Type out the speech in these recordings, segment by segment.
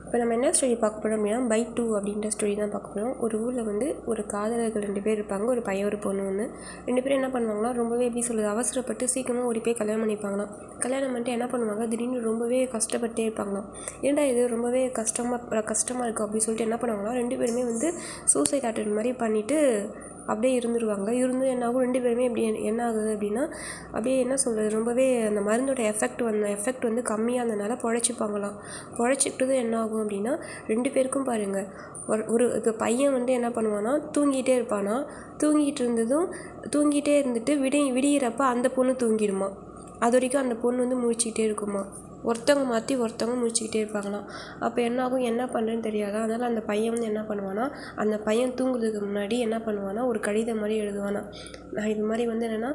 இப்போ நம்ம என்ன ஸ்டோரி பார்க்க போகிறோம் அப்படின்னா பை 2 அப்படின்ற ஸ்டோரி தான் பார்க்க போகிறோம். ஒரு ஊரில் வந்து ஒரு காதலர்கள் 2 பேர் இருப்பாங்க, ஒரு பையன் ஒரு பொண்ணு ஒன்று. 2 பேரும் என்ன பண்ணுவாங்கன்னா ரொம்பவே எப்படி சொல்கிறது அவசரப்பட்டு சீக்கிரமாக ஓடி போய் கல்யாணம் பண்ணிப்பாங்களாம். கல்யாணம் பண்ணிட்டு என்ன பண்ணுவாங்க, திடீர்னு ரொம்பவே கஷ்டப்பட்டே இருப்பாங்களாம். ஏன்டா இது ரொம்பவே கஷ்டமாக இருக்குது அப்படின்னு சொல்லிட்டு என்ன பண்ணுவாங்கன்னா 2 பேருமே வந்து சூசைட் அட்டன் மாதிரி பண்ணிவிட்டு அப்படியே இருந்துருவாங்க. என்ன ஆகும், 2 பேருமே எப்படி என்ன ஆகுது அப்படின்னா அப்படியே என்ன சொல்கிறது ரொம்பவே அந்த மருந்தோட எஃபெக்ட் வந்து கம்மியாக இருந்தனால பொழைச்சிப்பாங்களாம். பொழைச்சிக்கிட்டது என்ன ஆகும் அப்படின்னா 2 பேருக்கும் பாருங்கள் இப்போ பையன் வந்து என்ன பண்ணுவானா தூங்கிட்டே இருப்பானா, தூங்கிட்டே இருந்துட்டு விடியிறப்ப அந்த பொண்ணு தூங்கிடுமா. அது வரைக்கும் அந்த பொண்ணு வந்து முழிச்சிக்கிட்டே இருக்குமா. ஒருத்தவங்க மாற்றி ஒருத்தவங்க முழிச்சிக்கிட்டே இருப்பாங்களாம். அப்போ என்ன ஆகும், என்ன பண்ணுறேன்னு தெரியாதா. அதனால் அந்த பையன் வந்து என்ன பண்ணுவானா, அந்த பையன் தூங்குறதுக்கு முன்னாடி என்ன பண்ணுவானா ஒரு கடிதம் மாதிரி எழுதுவானா. நான் இது மாதிரி வந்து என்னென்னா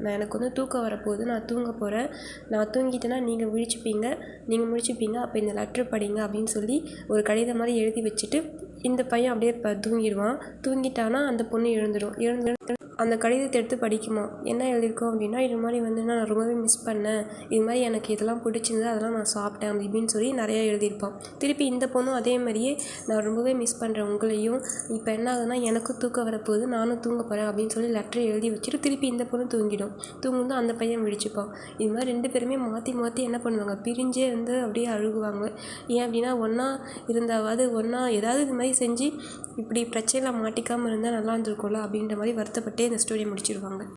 நான் எனக்கு வந்து தூக்கம் வரப்போகுது, நான் தூங்க போகிறேன், நான் தூங்கிட்டேன்னா நீங்கள் முழிச்சிப்பீங்க, அப்போ இந்த லெட்ரு படிங்க அப்படின்னு சொல்லி ஒரு கடிதம் மாதிரி எழுதி வச்சுட்டு இந்த பையன் அப்படியே தூங்கிடுவான். தூங்கிட்டானா அந்த பொண்ணு எழுந்து அந்த கடிதத்தை எடுத்து படிக்குமா. என்ன எழுதியிருக்கோம் அப்படின்னா, இது மாதிரி வந்து நான் ரொம்பவே மிஸ் பண்ணேன், இது மாதிரி எனக்கு இதெல்லாம் பிடிச்சிருந்தது, அதெல்லாம் நான் சாப்பிட்டேன் அப்படி இப்படின்னு சொல்லி நிறையா எழுதியிருப்பான். திருப்பி இந்த பொண்ணும் அதே மாதிரியே நான் ரொம்பவே மிஸ் பண்ணுறேன் உங்களையும், இப்போ என்ன ஆகுதுன்னா எனக்கும் தூக்கம் வரப்போகுது, நானும் தூங்க போகிறேன் அப்படின்னு சொல்லி லெட்டரை எழுதி வச்சுட்டு திருப்பி இந்த பொண்ணு தூங்கும் அந்த பையன் விழிச்சுப்பான். இது மாதிரி 2 பேருமே மாற்றி என்ன பண்ணுவாங்க, பிரிஞ்சே வந்து அப்படியே அழுகுவாங்க. ஏன் அப்படின்னா ஒன்றா இருந்தாவது ஏதாவது இது மாதிரி செஞ்சு இப்படி பிரச்சனையில் மாட்டிக்காமல் இருந்தால் நல்லா இருந்திருக்கும்ல அப்படின்ற மாதிரி வருத்தப்பட்டே இந்த ஸ்டோரியை முடிச்சிடுவாங்க.